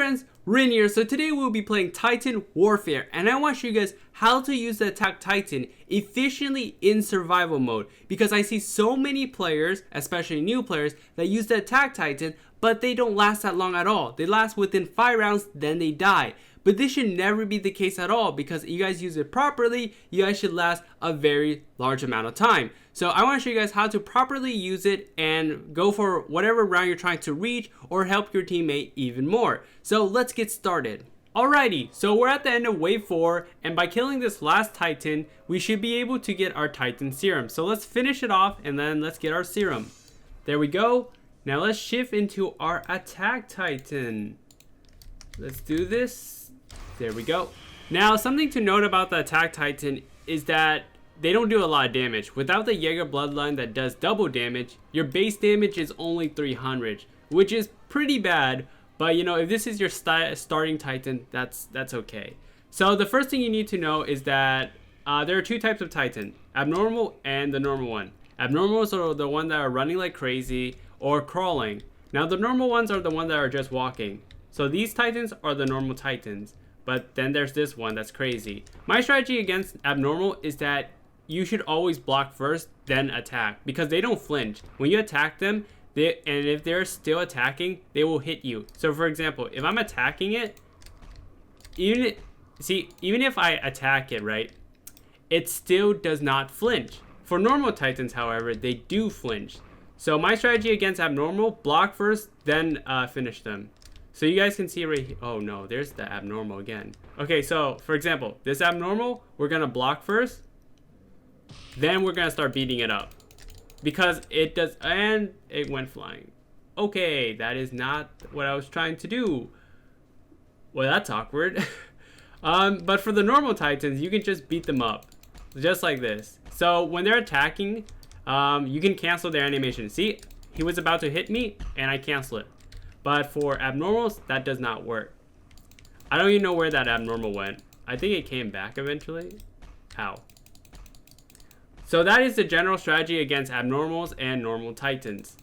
friends, Rin here. So today we'll be playing Titan Warfare, and I want to show you guys how to use the Attack Titan efficiently in survival mode, because I see so many players, especially new players, that use the Attack Titan, but they don't last that long at all. They last within 5 rounds, then they die. But this should never be the case at all, because if you guys use it properly, you guys should last a very large amount of time. So I want to show you guys how to properly use it and go for whatever round you're trying to reach or help your teammate even more. So let's get started. Alrighty, so we're at the end of wave 4, and by killing this last Titan, we should be able to get our Titan serum. So let's finish it off and then let's get our serum. There we go. Now let's shift into our Attack Titan. Let's do this. There we go. Now, something to note about the Attack Titan is that they don't do a lot of damage. Without the Jaeger bloodline that does double damage, your base damage is only 300, which is pretty bad. But you know, if this is your starting Titan, that's okay. So the first thing you need to know is that there are two types of Titan: abnormal and the normal one. Abnormals are the ones that are running like crazy or crawling. Now the normal ones are the ones that are just walking. So these Titans are the normal Titans. But then there's this one that's crazy. My strategy against abnormal is that you should always block first, then attack, because they don't flinch. When you attack them, and if they're still attacking, they will hit you. So for example, if I'm attacking it, even if I attack it, right, it still does not flinch. For normal Titans, however, they do flinch. So my strategy against abnormal: block first, then finish them. So you guys can see right here. Oh no, there's the abnormal again. Okay, so for example, this abnormal, we're gonna block first, then we're gonna start beating it up, because it does, and it went flying. Okay, that is not what I was trying to do. Well, that's awkward. But for the normal Titans, you can just beat them up, just like this. So when they're attacking, you can cancel their animation. See, he was about to hit me, and I cancel it. But for abnormals, that does not work. I don't even know where that abnormal went. I think it came back eventually. How? So that is the general strategy against abnormals and normal Titans.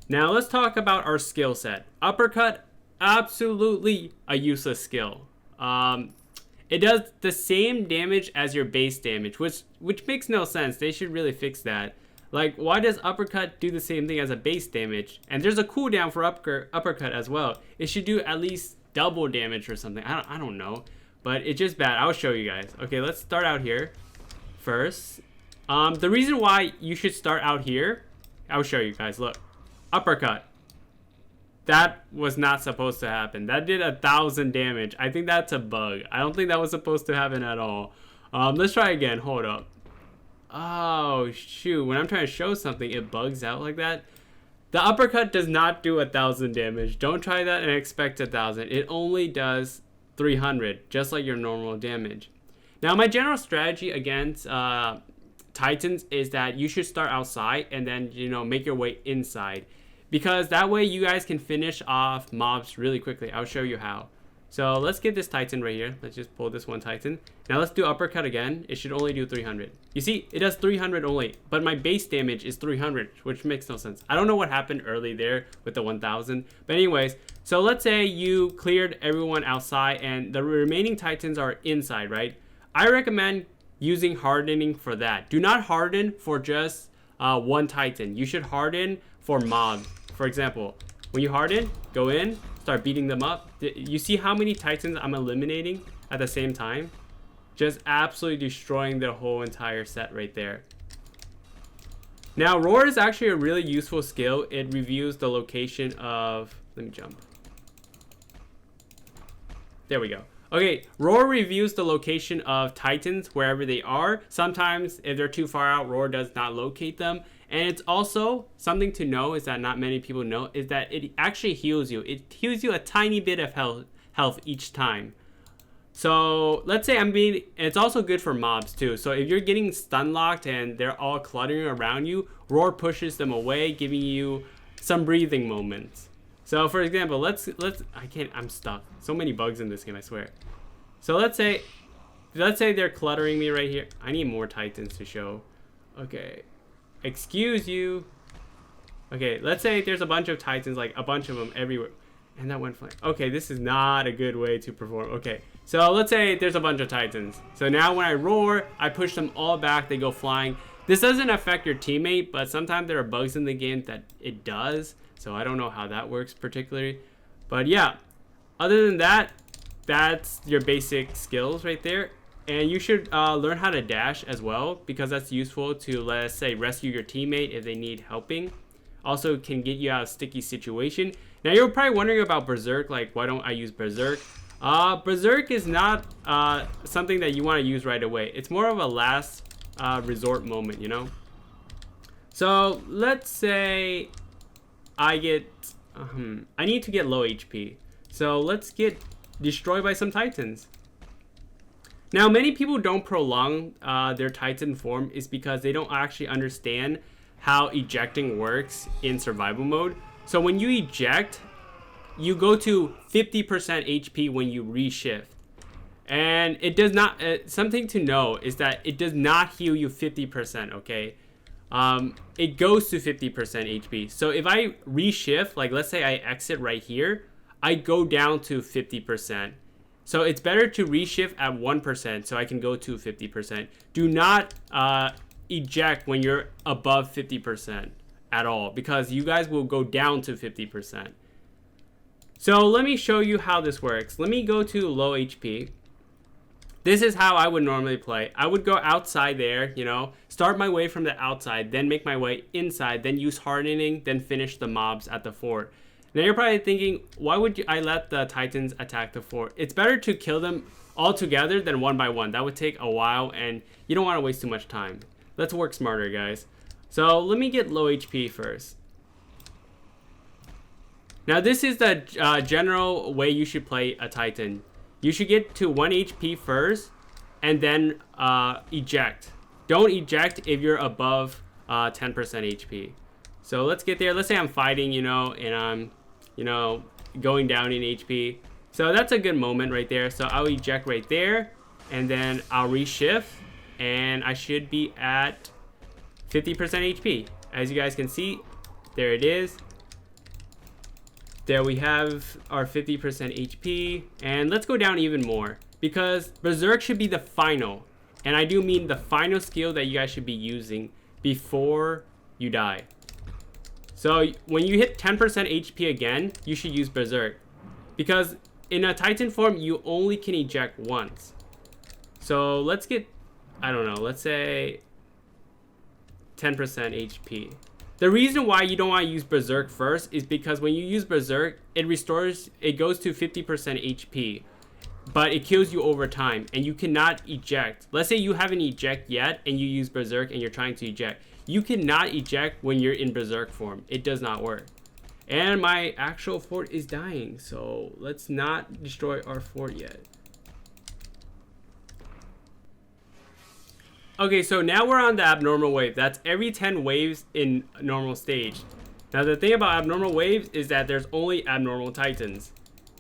Now let's talk about our skill set. Uppercut, absolutely a useless skill. It does the same damage as your base damage, which makes no sense. They should really fix that. Like, why does Uppercut do the same thing as a base damage? And there's a cooldown for Uppercut as well. It should do at least double damage or something. I don't know. But it's just bad. I'll show you guys. Okay, let's start out here first. The reason why you should start out here, I'll show you guys. Look, Uppercut. That was not supposed to happen. That did 1,000 damage. I think that's a bug. I don't think that was supposed to happen at all. Let's try again. Hold up. Oh shoot, when I'm trying to show something, it bugs out like that. The Uppercut does not do 1,000 damage. Don't try that and expect 1,000. It only does 300, just like your normal damage. Now my general strategy against Titans is that you should start outside and then, you know, make your way inside, because that way you guys can finish off mobs really quickly. I'll show you how. So let's get this Titan right here. Let's just pull this one Titan. Now let's do Uppercut again. It should only do 300. You see, it does 300 only, but my base damage is 300, which makes no sense. I don't know what happened early there with the 1,000. But anyways, so let's say you cleared everyone outside and the remaining Titans are inside, right? I recommend using hardening for that. Do not harden for just one Titan. You should harden for mobs. For example, when you harden, go in, start beating them up. You see how many Titans I'm eliminating at the same time? Just absolutely destroying the whole entire set right there. Now, Roar is actually a really useful skill. It reviews the location of... Let me jump. There we go. Okay, Roar reviews the location of Titans wherever they are. Sometimes, if they're too far out, Roar does not locate them. And it's also something to know, is that not many people know, is that it actually heals you. It heals you a tiny bit of health each time. So let's say it's also good for mobs too. So if you're getting stun locked and they're all cluttering around you, Roar pushes them away, giving you some breathing moments. So for example, I'm stuck. So many bugs in this game, I swear. So let's say they're cluttering me right here. I need more Titans to show. Okay. Excuse you. Okay, let's say there's a bunch of Titans, like a bunch of them everywhere. And that went flying. Okay, this is not a good way to perform. Okay, so let's say there's a bunch of titans. So now when I roar, I push them all back. They go flying. This doesn't affect your teammate, but sometimes there are bugs in the game that it does. So I don't know how that works particularly. But yeah, other than that, that's your basic skills right there. And you should learn how to dash as well, because that's useful to, let's say, rescue your teammate if they need helping. Also can get you out of sticky situation. Now you're probably wondering about Berserk, like why don't I use Berserk? Berserk is not something that you want to use right away. It's more of a last resort moment, you know? So let's say I get, I need to get low HP. So let's get destroyed by some titans. Now many people don't prolong their titan form is because they don't actually understand how ejecting works in survival mode. So when you eject, you go to 50% HP when you reshift. And it does not, something to know is that it does not heal you 50%, okay? It goes to 50% HP. So if I reshift, like let's say I exit right here, I go down to 50%. So it's better to reshift at 1% so I can go to 50%. Do not eject when you're above 50% at all, because you guys will go down to 50%. So let me show you how this works. Let me go to low HP. This is how I would normally play. I would go outside there, you know, start my way from the outside, then make my way inside, then use hardening, then finish the mobs at the fort. Now you're probably thinking, why would I let the titans attack the fort? It's better to kill them all together than one by one. That would take a while and you don't want to waste too much time. Let's work smarter, guys. So let me get low HP first. Now this is the general way you should play a titan. You should get to 1 HP first and then eject. Don't eject if you're above 10% HP. So let's get there. Let's say I'm fighting, you know, and I'm, you know, going down in HP. So that's a good moment right there. So I'll eject right there and then I'll reshift and I should be at 50% HP. As you guys can see, there it is. There we have our 50% HP. And let's go down even more, because Berserk should be the final. And I do mean the final skill that you guys should be using before you die. So when you hit 10% HP again, you should use Berserk. Because in a Titan form, you only can eject once. So let's get, I don't know, let's say 10% HP. The reason why you don't want to use Berserk first is because when you use Berserk, it goes to 50% HP, but it kills you over time and you cannot eject. Let's say you haven't eject yet and you use Berserk and you're trying to eject. You cannot eject when you're in Berserk form. It does not work. And my actual fort is dying, so let's not destroy our fort yet. Okay, so now we're on the abnormal wave. That's every 10 waves in normal stage. Now the thing about abnormal waves is that there's only abnormal titans.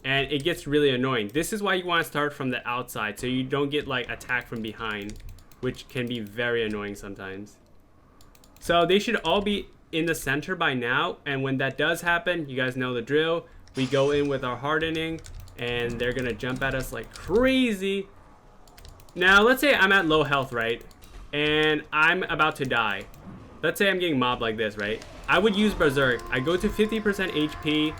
And it gets really annoying. This is why you want to start from the outside, so you don't get like attacked from behind, which can be very annoying sometimes. So they should all be in the center by now, and when that does happen, you guys know the drill. We go in with our hardening, and they're gonna jump at us like crazy. Now let's say I'm at low health, right? And I'm about to die. Let's say I'm getting mobbed like this, right? I would use Berserk. I go to 50% HP,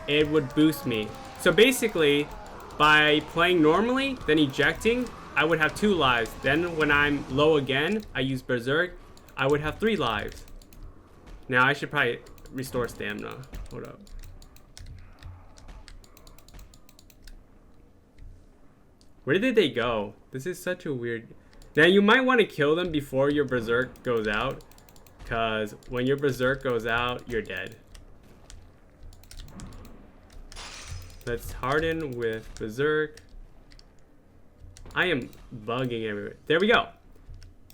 it would boost me. So basically, by playing normally, then ejecting, I would have 2 lives. Then when I'm low again, I use Berserk, I would have 3 lives. Now I should probably restore stamina. Hold up. Where did they go? This is such a weird... Now you might want to kill them before your Berserk goes out, because when your Berserk goes out, you're dead. Let's harden with Berserk. I am bugging everywhere. There we go.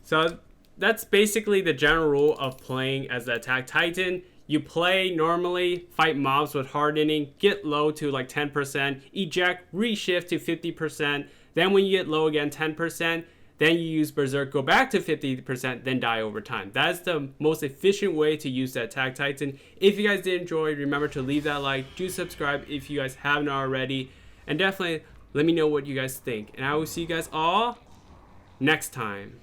So that's basically the general rule of playing as the attack Titan. You play normally, fight mobs with hardening, get low to like 10%, eject, reshift to 50%. Then when you get low again, 10%. then you use Berserk, go back to 50%, then die over time. That's the most efficient way to use the Attack Titan. If you guys did enjoy, remember to leave that like, do subscribe if you guys haven't already, and definitely let me know what you guys think. And I will see you guys all next time.